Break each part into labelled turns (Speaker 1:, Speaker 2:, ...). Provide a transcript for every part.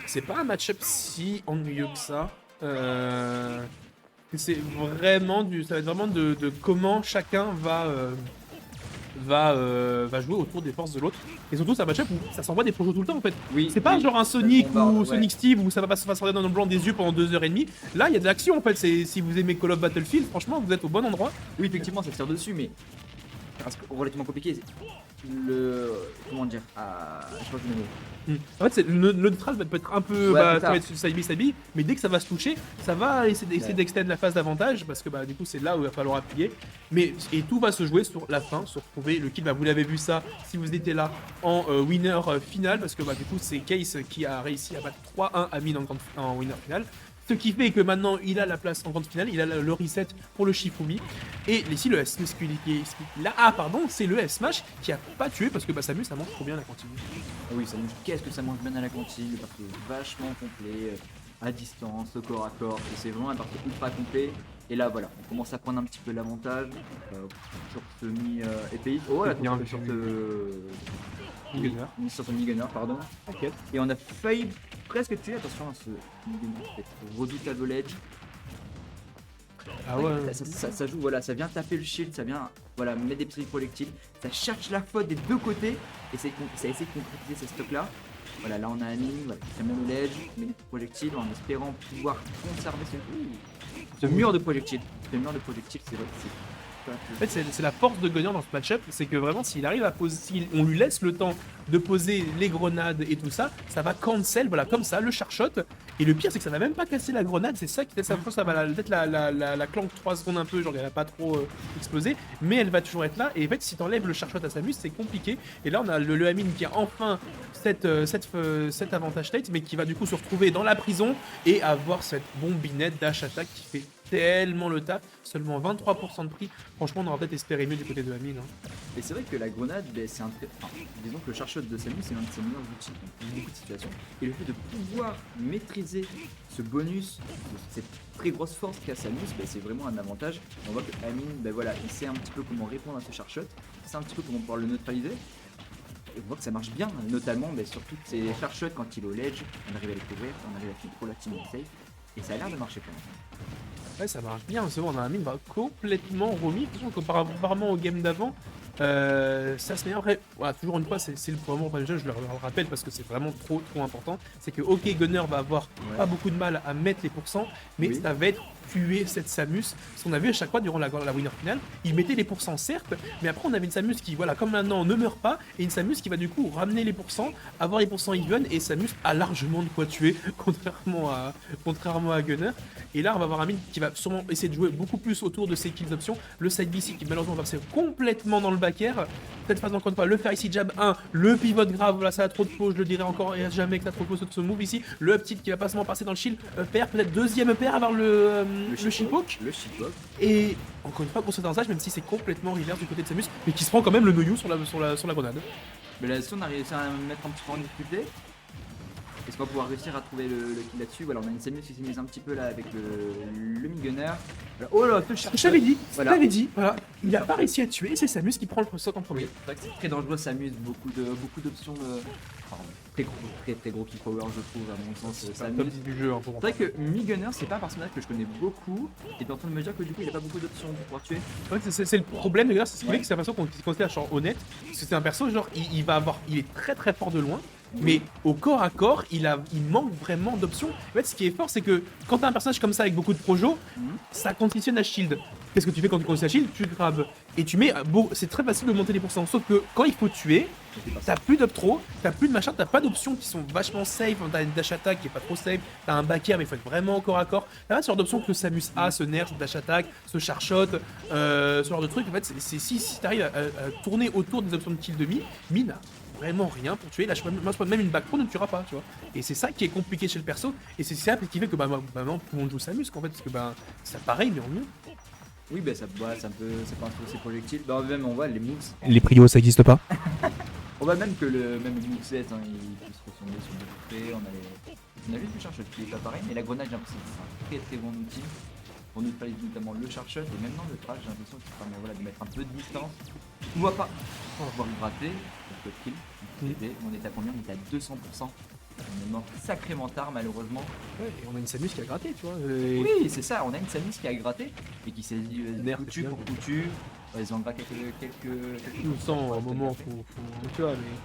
Speaker 1: c'est pas un match-up si ennuyeux que ça. C'est vraiment ça va être vraiment de comment chacun va jouer autour des forces de l'autre. Et surtout, c'est un match-up où ça s'envoie des projets tout le temps en fait.
Speaker 2: Oui,
Speaker 1: C'est pas
Speaker 2: oui,
Speaker 1: genre un
Speaker 2: ça
Speaker 1: Sonic
Speaker 2: bombarde,
Speaker 1: ou
Speaker 2: ouais.
Speaker 1: Sonic Steve où ça va pas se regarder dans le blanc des yeux pendant 2h30. Là, il y a de l'action en fait. Si vous aimez Call of Battlefield, franchement, vous êtes au bon endroit.
Speaker 2: Oui, effectivement, ça tire dessus, mais c'est relativement compliqué. Le. Comment dire, je sais pas le mot.
Speaker 1: En fait, le neutral peut être un peu.
Speaker 2: Ouais, c'est
Speaker 1: Ça
Speaker 2: ça.
Speaker 1: va être side-by-side, mais dès que ça va se toucher, ça va essayer
Speaker 2: Ouais.
Speaker 1: d'extendre la phase d'avantage parce que du coup, c'est là où il va falloir appuyer. Et tout va se jouer sur la fin, sur trouver le kill. Vous l'avez vu ça si vous étiez là en winner final parce que du coup, c'est Case qui a réussi à battre 3-1 Amine en winner final. Ce qui fait que maintenant il a la place en grande finale, il a le reset pour le Shifumi. Et ici le S-Smash c'est le S-Smash qui a pas tué parce que Samus ça mange trop bien la cantine.
Speaker 2: Oui, ça mange. Qu'est-ce que ça mange bien à la cantine? Le parcours est vachement complet, à distance, au corps à corps. Et c'est vraiment un parcours ultra complet. Et là, voilà, on commence à prendre un petit peu l'avantage sur ce mi-épéiste. Oh, là,
Speaker 1: bien
Speaker 2: sur
Speaker 1: vu.
Speaker 2: ce.
Speaker 1: Gunner.
Speaker 2: Sur ce mi-gunner, pardon.
Speaker 1: T'inquiète.
Speaker 2: Et on a failli presque tuer. Attention à ce mi-gunner, peut-être redoutable au ledge.
Speaker 1: Ah ouais.
Speaker 2: Ça joue, voilà, ça vient taper le shield, ça vient voilà, mettre des petits projectiles, ça cherche la faute des deux côtés et ça essaie de concrétiser ces stocks là. Voilà, là on a Amine, voilà, qui amène au ledge, met des projectiles en espérant pouvoir conserver ce mur de projectiles. Ce mur de projectiles, c'est vrai que c'est.
Speaker 1: En fait, c'est la force de Gunner dans ce match-up, c'est que vraiment, s'il arrive à poser, si on lui laisse le temps de poser les grenades et tout ça, ça va cancel, voilà, comme ça, le charshot. Et le pire, c'est que ça va même pas casser la grenade, c'est ça qui fait sa force, ça va peut-être la clanque 3 secondes un peu, genre elle va pas trop exploser, mais elle va toujours être là. Et en fait, si t'enlèves le charshot à Samus, c'est compliqué. Et là, on a le Amine qui a enfin cet avantage state, mais qui va du coup se retrouver dans la prison et avoir cette bombinette dash attack qui fait tellement le taf, seulement 23% de prix. Franchement, on aurait peut-être espéré mieux du côté de Amine.
Speaker 2: Et c'est vrai que la grenade, c'est un très. Enfin, disons que le charshot de Samus, c'est l'un de ses meilleurs outils dans beaucoup de situations. Et le fait de pouvoir maîtriser ce bonus, cette très grosse force qu'a Samus, c'est vraiment un avantage. On voit que Amine, voilà, il sait un petit peu comment répondre à ce charshot, il sait un petit peu comment pouvoir le neutraliser. Et on voit que ça marche bien, notamment sur toutes ces charchots quand il est au ledge, on arrive à les couvrir, on arrive à être relativement safe. Et ça a l'air de marcher quand même.
Speaker 1: Ouais, ça marche bien, c'est bon, on a un mine complètement remis. De toute façon, comparablement au game d'avant, ça se met après. Voilà, toujours une fois, c'est le vraiment pas le jeu, je le rappelle parce que c'est vraiment trop important. C'est que OK, Gunner va avoir pas beaucoup de mal à mettre les pourcents, mais ça va être tuer cette Samus. Ce qu'on a vu à chaque fois durant la winner finale, il mettait les pourcents certes, mais après on avait une Samus qui, voilà, comme maintenant, ne meurt pas, et une Samus qui va du coup ramener les pourcents, avoir les pourcents even, et Samus a largement de quoi tuer, contrairement à Gunner. Et là, on va avoir un mid qui va sûrement essayer de jouer beaucoup plus autour de ses kills options. Le side BC qui malheureusement va passer complètement dans le back air. Cette phase encore une fois, le faire ici jab 1, le pivot grave, voilà, ça a trop de pause, je le dirai encore et jamais que ça a trop de pause de ce move ici. Le up tilt qui va pas seulement passer dans le shield, pair, peut-être deuxième pair, avoir le shitpoke.
Speaker 2: Le shitpoke.
Speaker 1: Et encore une fois, gros dansage, même si c'est complètement reverse du côté de Samus, mais qui se prend quand même le no-you sur la grenade.
Speaker 2: Mais là, si on a réussi à mettre un petit peu en difficulté, est-ce qu'on va pouvoir réussir à trouver le kill là-dessus? Voilà, on a une Samus qui s'est mise un petit peu là avec le mi-gunner. Voilà. Oh là,
Speaker 1: Je t'avais dit,
Speaker 2: voilà.
Speaker 1: voilà. Il a pas réussi à tuer, c'est Samus qui prend le stock en premier.
Speaker 2: Oui, c'est vrai que c'est très dangereux, Samus, beaucoup d'options de. Enfin, très gros kill power, je trouve, à mon sens.
Speaker 1: C'est un top 10 du jeu. Hein,
Speaker 2: c'est vrai que mi-gunner, c'est pas un personnage que je connais beaucoup, et t'es en train de me dire que du coup, il a pas beaucoup d'options pour pouvoir tuer.
Speaker 1: En fait, c'est le problème de Gunner, c'est ce qui fait que c'est un perso qu'on considère genre honnête. Parce que c'est un perso, genre, il est très très fort de loin. Mais au corps à corps, il manque vraiment d'options. En fait, ce qui est fort, c'est que quand t'as un personnage comme ça avec beaucoup de projo, ça conditionne la shield. Qu'est-ce que tu fais quand tu conditionnes la shield? Tu grabes et tu mets. Bon, c'est très facile de monter les pourcents. Sauf que quand il faut tuer, t'as plus d'up trop, t'as plus de machin, t'as pas d'options qui sont vachement safe. T'as une dash attack qui est pas trop safe, t'as un back air, mais il faut être vraiment au corps à corps. T'as pas ce genre d'options que Samus a, ce nerf, ce dash attack, ce charshot, ce genre de truc. En fait, si t'arrives à tourner autour des options de kill de mine vraiment rien pour tuer. Là, je pense même une back pro ne tuera pas, tu vois. Et c'est ça qui est compliqué chez le perso. Et c'est ça qui fait que maintenant tout le monde joue Samus, qu'en fait, parce que c'est pareil, mais en mieux.
Speaker 2: Oui, ça peut introduire ses projectiles. Même on voit les moves.
Speaker 1: Les prios, ça existe pas.
Speaker 2: On voit même que le moveset, il peut se ressembler sur le côté. On a juste le charshot qui est pas pareil, mais la grenade, j'ai l'impression que c'est un très bon outil pour neutraliser notamment le charshot et maintenant le trash. J'ai l'impression qu'il permet de mettre un peu de distance. On voit pas. On va pouvoir le gratter. On est à combien? On est à 200%. On est mort sacrément tard malheureusement.
Speaker 1: Ouais, et on a une Samus qui a gratté, tu vois.
Speaker 2: Oui, c'est ça, on a une Samus qui a gratté et qui s'est dit
Speaker 1: Nerf,
Speaker 2: foutu
Speaker 1: c'est
Speaker 2: pour
Speaker 1: bien.
Speaker 2: foutu. Ouais, ils ont gratté quelques
Speaker 1: Tout le temps, au moment, tu vois, mais...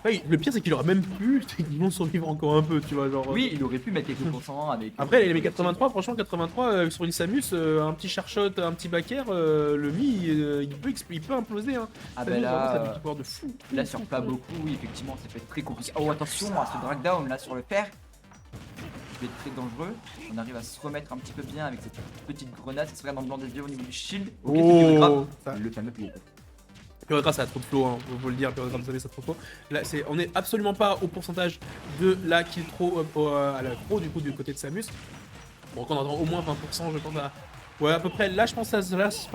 Speaker 1: Ouais, le pire, c'est qu'il aurait même pu techniquement survivre encore un peu, tu vois, genre...
Speaker 2: Oui, il aurait pu mettre quelques pourcents avec.
Speaker 1: Après, il a mis 83, franchement, 83 sur une Samus, un petit charshot, un petit backer, le Mi, il peut imploser, hein.
Speaker 2: Ah
Speaker 1: Samus,
Speaker 2: bah
Speaker 1: vraiment, ça a
Speaker 2: là,
Speaker 1: du pouvoir de fou.
Speaker 2: là sur pas beaucoup, oui, effectivement, ça peut être très compliqué. Oh attention à ce drag down là sur le fer. Ça peut être très dangereux. On arrive à se remettre un petit peu bien avec cette petite grenade. Ça se regarde dans le blanc des yeux au niveau du shield. Ok,
Speaker 1: Oh,
Speaker 2: grave.
Speaker 1: ça-
Speaker 2: Le fameux pied.
Speaker 1: Pure ça a trop de flow, hein, faut le dire, Pure ça a trop de flow. Là, on est absolument pas au pourcentage de la kill throw à la pro, du coup, du côté de Samus. Bon, on attend au moins 20%, je pense à... Ouais, à peu près, là, je pense que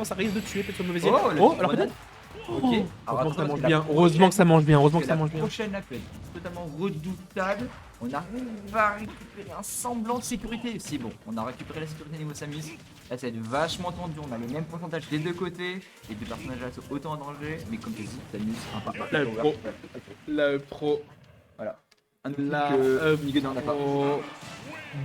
Speaker 1: ça risque de tuer, peut-être sur le mauvais
Speaker 2: Oh,
Speaker 1: idée.
Speaker 2: la
Speaker 1: Oh,
Speaker 2: petite
Speaker 1: alors
Speaker 2: grenade.
Speaker 1: peut-être.
Speaker 2: Ok.
Speaker 1: Heureusement que ça mange
Speaker 2: la
Speaker 1: bien,
Speaker 2: prochaine-
Speaker 1: heureusement que ça mange bien, heureusement que ça
Speaker 2: la
Speaker 1: mange bien.
Speaker 2: prochaine, là, peut être totalement redoutable. On arrive à récupérer un semblant de sécurité. Si, bon, on a récupéré la sécurité niveau Samus. Là, ça va être vachement tendu. On a le même pourcentage des deux côtés. Les deux personnages là sont autant en danger. Mais comme tu dis, Samus, un pas.
Speaker 1: La pro.
Speaker 2: Voilà. Un
Speaker 1: La
Speaker 2: outil que Nigel n'a pas.
Speaker 1: pro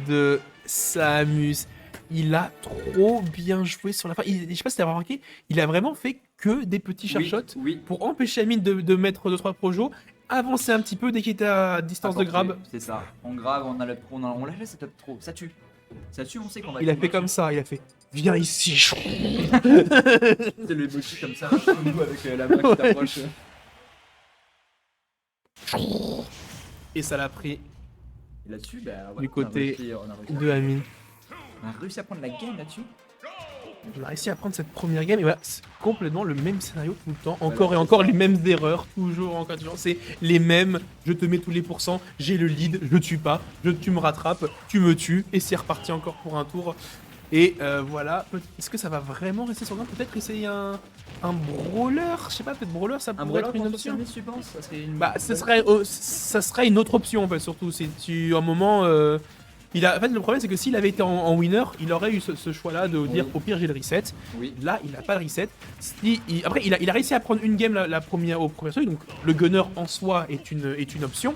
Speaker 1: de Samus. Il a trop bien joué sur la fin. Je sais pas si t'as remarqué, il a vraiment fait que des petits
Speaker 2: Oui,
Speaker 1: charshots
Speaker 2: oui.
Speaker 1: pour empêcher Amine de mettre 2-3 projos, avancer un petit peu dès qu'il était à distance de grab.
Speaker 2: C'est ça. En grave, on a le pro. On l'a fait, c'est top trop. Ça tue. Ça tue, on sait qu'on va.
Speaker 1: Il a fait comme ça, il a fait viens ici.
Speaker 2: C'est le mochi comme ça, nous avec la main qui t'approche.
Speaker 1: Et ça l'a pris
Speaker 2: Et là-dessus, bah, ouais,
Speaker 1: Du côté
Speaker 2: on a réussi,
Speaker 1: de Amine.
Speaker 2: on a réussi à prendre la game là-dessus.
Speaker 1: On a réussi à prendre cette première game et voilà, c'est complètement le même scénario tout le temps.
Speaker 2: Voilà,
Speaker 1: Encore et
Speaker 2: c'est
Speaker 1: encore
Speaker 2: ça.
Speaker 1: les mêmes erreurs, toujours, encore, toujours. C'est les mêmes, je te mets tous les pourcents, j'ai le lead, je tue pas, tu me rattrapes, tu me tues, et c'est reparti encore pour un tour. Et voilà, est-ce que ça va vraiment rester sur grave? Peut-être essayer un brawler, je sais pas, peut-être brawler ça
Speaker 2: Un
Speaker 1: pourrait
Speaker 2: brawler
Speaker 1: être une
Speaker 2: contre
Speaker 1: option.
Speaker 2: Samus, tu penses? Ça serait une.
Speaker 1: Bah, ça serait une autre option en fait, surtout. Si tu, à un moment, en fait, le problème c'est que s'il avait été en winner, il aurait eu ce choix-là de dire
Speaker 2: Oui.
Speaker 1: au pire j'ai le reset.
Speaker 2: Oui.
Speaker 1: Là, il n'a pas le reset. Après, il a réussi à prendre une game la première au premier truc, donc le gunner en soi est une option.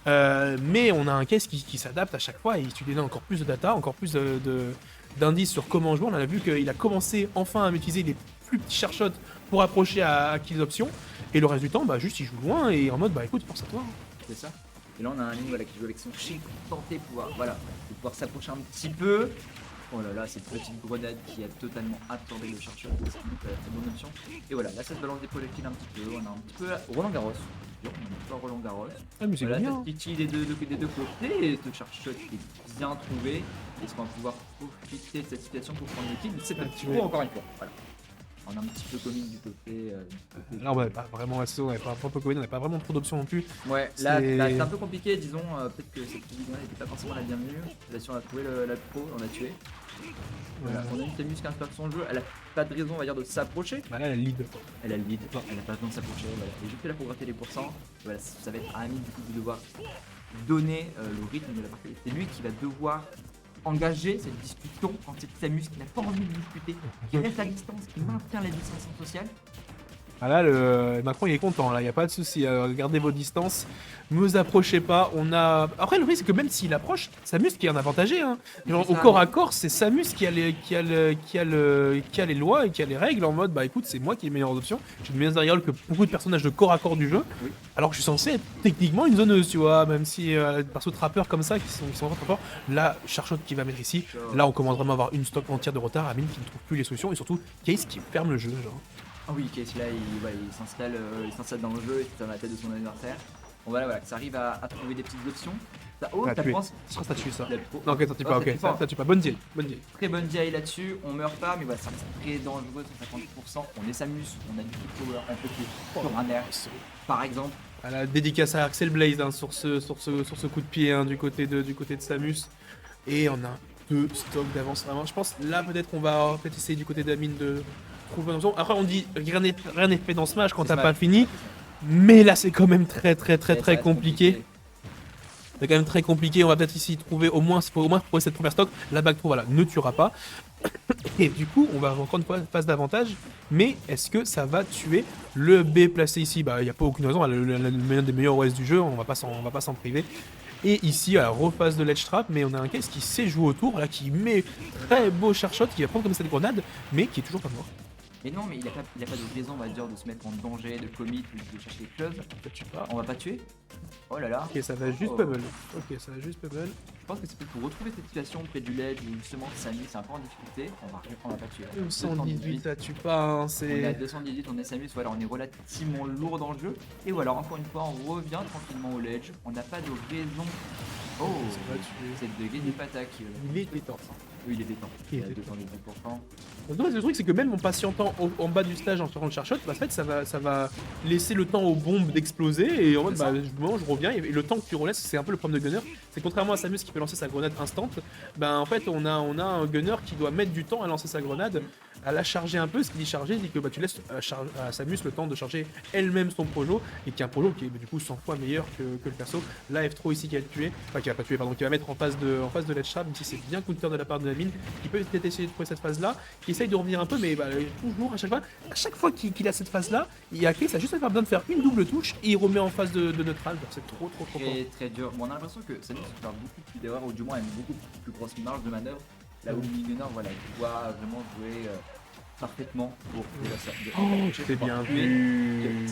Speaker 1: Mais on a un case qui s'adapte à chaque fois et tu lui donnes encore plus de data, encore plus d'indices sur comment jouer. On a vu qu'il a commencé enfin à utiliser les plus petits charshots pour approcher à kills options. Et le reste du temps, bah juste il joue loin et en mode bah écoute, force à toi.
Speaker 2: C'est ça. Et là, on a un ligne voilà, qui joue avec son shield pour tenter de pouvoir s'approcher un petit peu. Oh là là, cette petite grenade qui a totalement absorbé le chercheur. C'est une bonne option. Et voilà, là, ça se balance des projectiles un petit peu. On a un petit peu Roland Garros. On a un petit peu Roland Garros.
Speaker 1: Ah, mais c'est
Speaker 2: Voilà,
Speaker 1: bien.
Speaker 2: cette petite des deux côtés. Et ce chercheur est bien trouvé. Est-ce qu'on va pouvoir profiter de cette situation pour prendre le kill? C'est un petit peu encore une fois. Voilà. On a un petit peu comique du côté.
Speaker 1: Là, on va pas vraiment assaut, on n'a pas vraiment trop d'options non plus.
Speaker 2: Ouais, là
Speaker 1: C'est-
Speaker 2: c'est un peu compliqué, disons. Peut-être que cette vidéo n'était pas forcément la bienvenue. Là-dessus, on a trouvé la pro, on l'a tué. Voilà, on a une Samus qui inspire son jeu. Elle a pas de raison, on va dire, de s'approcher.
Speaker 1: Bah là, elle lead.
Speaker 2: Elle a le lead, elle a pas besoin de s'approcher. Voilà. Et juste là pour gratter les pourcents. Voilà, ça va être à Amine du coup de devoir donner le rythme de la partie. C'est lui qui va devoir engager cette discussion quand c'est Samus qui n'a pas envie de discuter, qui reste à distance, qui maintient la distanciation sociale.
Speaker 1: Ah là, le Macron il est content, là, il n'y a pas de souci. Gardez vos distances, ne vous approchez pas. On a. Après, le truc, c'est que même s'il approche, Samus qui est un avantagé. Hein. Genre,
Speaker 2: C'est
Speaker 1: au
Speaker 2: ça,
Speaker 1: corps
Speaker 2: ouais.
Speaker 1: à corps, c'est Samus qui a les lois et qui a les règles en mode bah écoute, c'est moi qui ai les meilleures options. J'ai une meilleure variable que beaucoup de personnages de corps à corps du jeu.
Speaker 2: Oui.
Speaker 1: Alors que je suis censé être techniquement une zoneuse, tu vois, même si perso trappeurs comme ça qui sont vraiment très forts. Là, Charshot qui va mettre ici. Là, on commence vraiment à avoir une stock entière de retard. Amine qui ne trouve plus les solutions et surtout Case qui ferme le jeu. Genre.
Speaker 2: Ah oui, Case là, il s'installe dans le jeu, il est dans la tête de son adversaire. Bon voilà, ça arrive à trouver des petites options. Ça, oh,
Speaker 1: Ah,
Speaker 2: t'as
Speaker 1: tué.
Speaker 2: pensé
Speaker 1: Ça tue ça.
Speaker 2: la pro-
Speaker 1: Non, ok, ça tue
Speaker 2: Oh,
Speaker 1: pas,
Speaker 2: ça
Speaker 1: ok,
Speaker 2: tue pas.
Speaker 1: ça tue pas. Bonne deal, bonne deal.
Speaker 2: Très bonne DI là-dessus, on meurt pas, mais voilà, ça reste très dangereux, 150%. On est Samus, on a du kill power, on peut tuer sur un air, par exemple.
Speaker 1: À la dédicace à Axel Blaze hein, sur ce coup de pied hein, du côté de Samus. Et on a 2 stocks d'avance vraiment. Je pense là peut-être qu'on va peut-être essayer du côté d'Amine de trouver une option. Après on dit rien n'est fait dans Smash quand
Speaker 2: C'est
Speaker 1: t'as
Speaker 2: Smash.
Speaker 1: pas fini. Mais là c'est quand même très
Speaker 2: Ça va être
Speaker 1: compliqué. C'est quand même très compliqué. On va peut-être ici trouver au moins trouver cette première stock. La back throw voilà, ne tuera pas. Et du coup, on va encore une fois phase d'avantage. Mais est-ce que ça va tuer le B placé ici? Bah, il n'y a pas aucune raison. Elle a l'un des meilleurs OS du jeu. On va pas s'en priver. Et ici, à la reface de l'edge trap, mais on a un case qui sait jouer autour, là, qui met très beau shot, qui va prendre comme cette grenade, mais qui est toujours pas mort.
Speaker 2: Mais non, mais il a pas de raison, on va dire, de se mettre en danger, de commit, de chercher les clubs.
Speaker 1: Ça tue pas.
Speaker 2: On va pas tuer. Oh là là.
Speaker 1: Ok, ça va juste bubble. Ok, ça va juste bubble.
Speaker 2: Je pense que c'est peut-être pour retrouver cette situation près du ledge où justement Samy c'est un peu en difficulté. On va pas tuer.
Speaker 1: 218, ça tue pas, hein,
Speaker 2: On est à
Speaker 1: c'est...
Speaker 2: 218, on est Samus, voilà, on est relativement lourd dans le jeu. Et voilà, encore une fois, on revient tranquillement au ledge. On n'a pas de raison. Oh,
Speaker 1: Ça va tuer.
Speaker 2: c'est de gagner attaque.
Speaker 1: Il est temps.
Speaker 2: Oui, il est détend.
Speaker 1: Il
Speaker 2: Il
Speaker 1: est
Speaker 2: est
Speaker 1: détend.
Speaker 2: 218%.
Speaker 1: Le truc, c'est que même en patientant en bas du stage en tirant le charshot, bah, en fait, ça va laisser le temps aux bombes d'exploser et en mode,
Speaker 2: C'est ça.
Speaker 1: bah, je reviens et le temps que tu relaisses, c'est un peu le problème de Gunner. C'est contrairement à Samus qui peut lancer sa grenade instant, bah, en fait, on a un Gunner qui doit mettre du temps à lancer sa grenade, à la charger un peu. Ce qui dit charger, dit que bah, tu laisses à Samus le temps de charger elle-même son projo et qui est un projo qui est du coup 100 fois meilleur que le perso. Là, F3 ici qui va le tuer, enfin qui va pas tuer, pardon, qui va mettre en face de l'edge trap, même si c'est bien counter de la part de la mine, qui peut peut-être essayer de trouver cette phase là, qui essaye de revenir un peu, mais bah, toujours à chaque fois qu'il a cette phase là, il y a Case a juste besoin de faire une double touche et il remet en phase de neutral. C'est trop fort.
Speaker 2: Très dur. Bon, on a l'impression que Samus fait beaucoup plus d'erreurs, ou du moins elle a une beaucoup plus grosse marge de manœuvre. Là où Gunner, voilà, il doit vraiment jouer parfaitement pour
Speaker 1: Oh, c'est bien vu.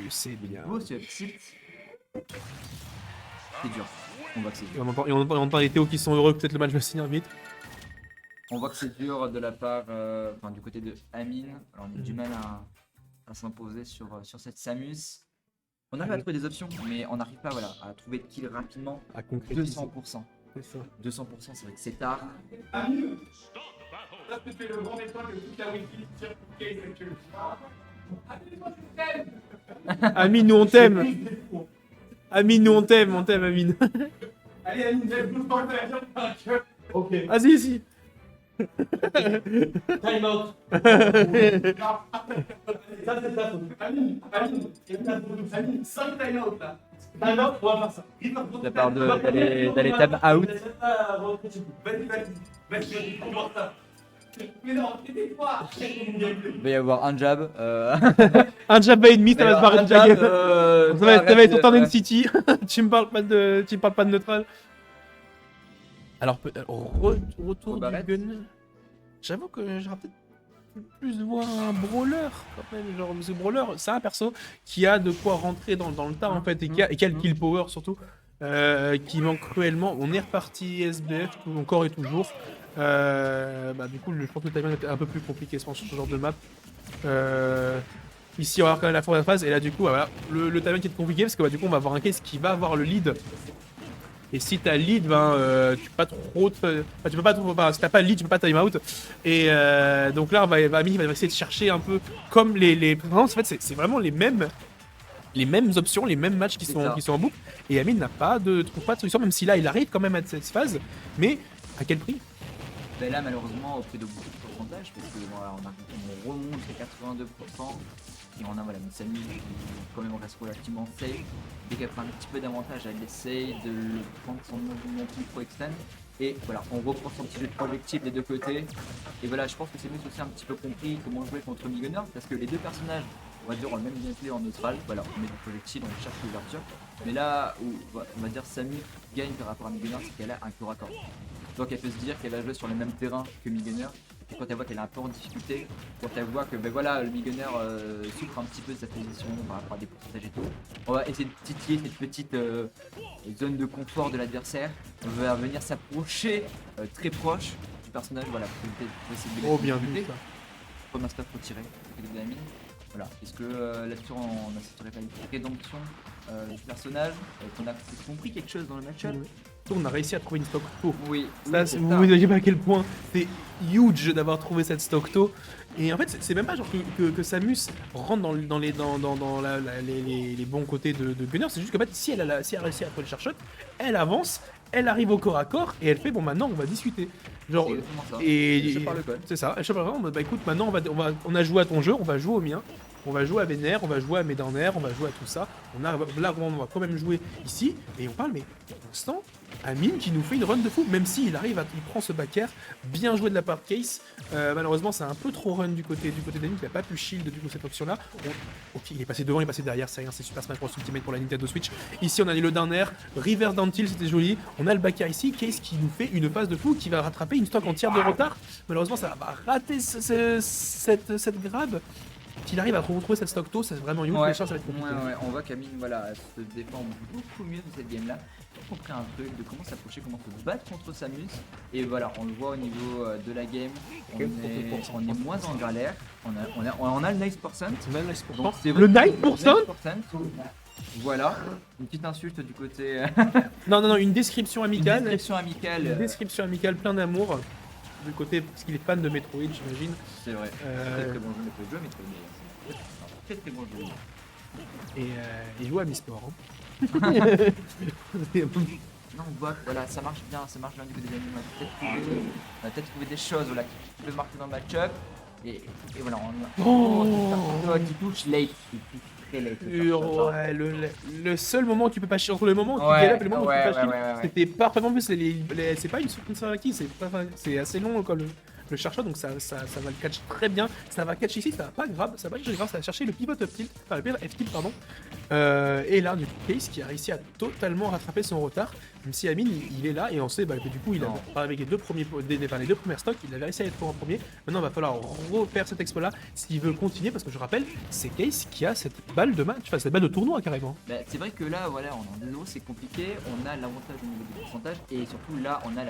Speaker 1: C'est bien.
Speaker 2: Oh, c'est petit. C'est dur. On voit que c'est dur.
Speaker 1: Et on entend les Théo qui sont heureux que peut-être le match va se finir vite.
Speaker 2: On voit que c'est dur de la part, enfin, du côté de Amine. Alors on a du mal à s'imposer sur cette Samus. On arrive à trouver des options, mais on n'arrive pas voilà, à trouver de kill rapidement.
Speaker 1: À concrétiser.
Speaker 2: 200%.
Speaker 1: C'est ça.
Speaker 2: 200%, c'est vrai que c'est tard.
Speaker 1: Amine, nous on t'aime. Amine, nous on t'aime, Amine.
Speaker 3: Allez, Amine, viens, ok.
Speaker 1: Vas-y, ici.
Speaker 3: Time out. Ça, c'est ta faute. Amine, Amine, 5 time out là. Time out, on va faire ça.
Speaker 2: De la part d'aller tab out.
Speaker 3: Vas-y, on va voir ça. Mais non, tais-toi.
Speaker 2: Il va y avoir un jab.
Speaker 1: Un jab et demi, ça va se barrer de la game. Ça va être autant
Speaker 2: d'un
Speaker 1: City. Tu me parles pas de neutral. Alors, retour du
Speaker 2: Barrett.
Speaker 1: gun. J'avoue que j'aurais peut-être plus voir un brawler quand même. Genre, ce brawler, c'est un perso qui a de quoi rentrer dans le tas en fait et qui a le kill power surtout. Qui manque cruellement. On est reparti SBF encore et toujours. Bah, du coup, je pense que le timing est un peu plus compliqué sur ce genre de map. Ici, on va avoir quand même la fin de la phase. Et là, du coup, voilà, le timing est compliqué parce que bah, du coup, on va avoir un case qui va avoir le lead. Et si t'as lead, ben, tu peux pas trop. Tu peux pas trop. Si t'as pas lead, tu peux pas time out. Et donc là, Amine va essayer de chercher un peu comme les précédentes. En fait, c'est vraiment les mêmes options, les mêmes matchs qui sont en boucle. Et Amine trouve pas de solution, même si là, il arrive quand même à cette phase. Mais à quel prix?
Speaker 2: Ben là, malheureusement, au prix de beaucoup de pourcentage, parce que voilà, on remonte les 82%, et on a voilà, une Samus qui quand même reste relativement safe. Dès qu'elle prend un petit peu d'avantage, elle essaye de prendre son mouvement plus trop extrême. Et voilà, on reprend son petit jeu de projectile des deux côtés. Et voilà, je pense que Samus aussi un petit peu compris comment jouer contre Gunner, parce que les deux personnages, on va dire, ont le même gameplay en neutral. Voilà, on met du projectile, on cherche l'ouverture. Mais là où on va dire Samus gagne par rapport à Gunner, c'est qu'elle a un corps à corps. Donc elle peut se dire qu'elle va jouer sur le même terrain que Gunner. Et quand elle voit qu'elle est un peu en difficulté, quand elle voit que ben voilà, le Gunner souffre un petit peu de sa position par rapport à des pourcentages et tout, on va essayer de titiller cette petite zone de confort de l'adversaire. On va venir s'approcher très proche du personnage, voilà, pour essayer de
Speaker 1: Oh, bien vu ça.
Speaker 2: Comme un stuff retiré de la mine. Voilà. Est-ce que là-dessus on assisterait pas à une rédemption du personnage, qu'on a compris quelque chose dans le match-up?
Speaker 1: On a réussi à trouver une stock tôt.
Speaker 2: Oui.
Speaker 1: Ça, vous ne voyez pas à quel point c'est huge d'avoir trouvé cette stock tôt. Et en fait, c'est même pas genre que Samus rentre dans les bons côtés de Gunner. C'est juste que en fait, si elle a réussi à trouver le charshot, elle avance, elle arrive au corps à corps et elle fait bon, maintenant on va discuter. Genre,
Speaker 2: et je parle le code.
Speaker 1: C'est ça. Elle chope par le code. Bah écoute, maintenant on a joué à ton jeu, on va jouer au mien. On va jouer à Vénère, on va jouer à Médorner, on va jouer à tout ça. Là, on va quand même jouer ici. Et on parle, mais pour l'instant, Amine qui nous fait une run de fou, même s'il arrive, il prend ce back air, bien joué de la part de Case. Malheureusement, c'est un peu trop run du côté d'Amine, qui n'a pas pu shield du coup cette option-là. Ok, il est passé devant, il est passé derrière, c'est rien, c'est Super Smash Bros Ultimate pour la Nintendo Switch. Ici, on a le down air, reverse down tilt, c'était joli. On a le back air ici, Case qui nous fait une phase de fou, qui va rattraper une stock entière de retard. Malheureusement, ça va rater cette grab. Qu'il arrive à retrouver cette stock tôt, c'est vraiment huge,
Speaker 2: Ouais,
Speaker 1: ça va être compliqué.
Speaker 2: on voit qu'Amine voilà, se défend beaucoup mieux de cette game là. Il a compris un truc de comment s'approcher, comment se battre contre Samus. Et voilà, on le voit au niveau de la game, on est moins en galère. On a le 9%. Donc c'est
Speaker 1: Le
Speaker 2: vrai
Speaker 1: 9%.
Speaker 2: Voilà, une petite insulte du côté.
Speaker 1: Non, une description amicale.
Speaker 2: Une description amicale.
Speaker 1: Une description amicale plein d'amour. Du côté, parce qu'il est fan de Metroid, j'imagine.
Speaker 2: C'est vrai. Très très bon jeu, Metroid, très très bon jeu.
Speaker 1: Et il joue à mi-sport. Hein.
Speaker 2: Non, on voit que voilà, ça marche bien du côté des ennemis. On va peut-être trouver des choses voilà, qui peuvent marquer dans le match-up. Et voilà, qui touche late. Qui touche très late.
Speaker 1: Ouais, le seul moment où tu peux pas chier entre le moment où tu galères et le moment où tu peux pas chier, c'était parfaitement plus. C'est pas une surprise qui, c'est assez long quoi, le chercheur, donc ça va le catch très bien. Ça va catch ici, ça va pas grave, ça va grave, ça va chercher le pivot up tilt, enfin le pivot F tilt, pardon. Et là, du coup, Case qui a réussi à totalement rattraper son retard, même si Amine il est là et on sait que du coup, il a, avec les deux premières stocks, il avait réussi à être en premier. Maintenant, il va falloir refaire cet exploit là s'il veut continuer, parce que je rappelle, c'est Case qui a cette balle de match, enfin cette balle de tournoi carrément.
Speaker 2: Bah, c'est vrai que là, voilà, on est en 2-0, c'est compliqué. On a l'avantage au niveau du pourcentage et surtout là, on a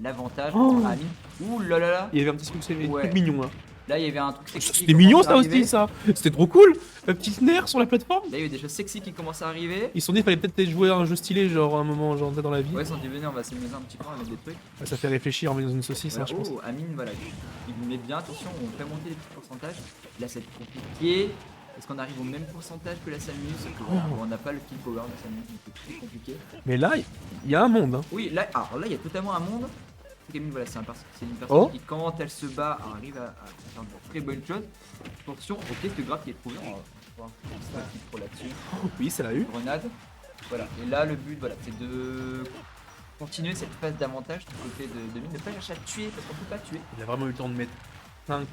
Speaker 2: l'avantage à Amine. Ouh là là là.
Speaker 1: Il y avait un petit truc mignon hein.
Speaker 2: Là, il y avait un truc sexy.
Speaker 1: C'était mignon ça aussi, ça. C'était trop cool. Un petit snare sur la plateforme.
Speaker 2: Là, il y a eu des choses sexy qui commencent à arriver.
Speaker 1: Ils se sont dit, il fallait peut-être jouer à un jeu stylé, genre à un moment, genre dans la vie.
Speaker 2: Ouais, ils sont dit, venez, on va s'amuser un petit peu avec des trucs.
Speaker 1: Ouais, ça fait réfléchir en mettant une saucisse,
Speaker 2: Voilà.
Speaker 1: hein, je pense.
Speaker 2: Oh, Amine, voilà, il vous met bien. Attention, on fait monter les petits pourcentages. Là, c'est compliqué. Est-ce qu'on arrive au même pourcentage que la Samus? Voilà, on n'a pas le kill power de la Samus, donc c'est très compliqué.
Speaker 1: Mais là, il y a un monde. Hein.
Speaker 2: Oui, là, alors là, il y a totalement un monde. Amine, voilà, c'est une personne qui, quand elle se bat, arrive à faire de très bonnes choses. Attention, ok, ce grave qui est trouvé, on va voir un petit pro là-dessus.
Speaker 1: Oui, ça l'a eu.
Speaker 2: Grenade. Voilà, et là, le but, voilà, c'est de continuer cette phase d'avantage du côté de Mine, ne pas chercher à tuer, parce qu'on peut pas tuer.
Speaker 1: Il a vraiment eu le temps de mettre 5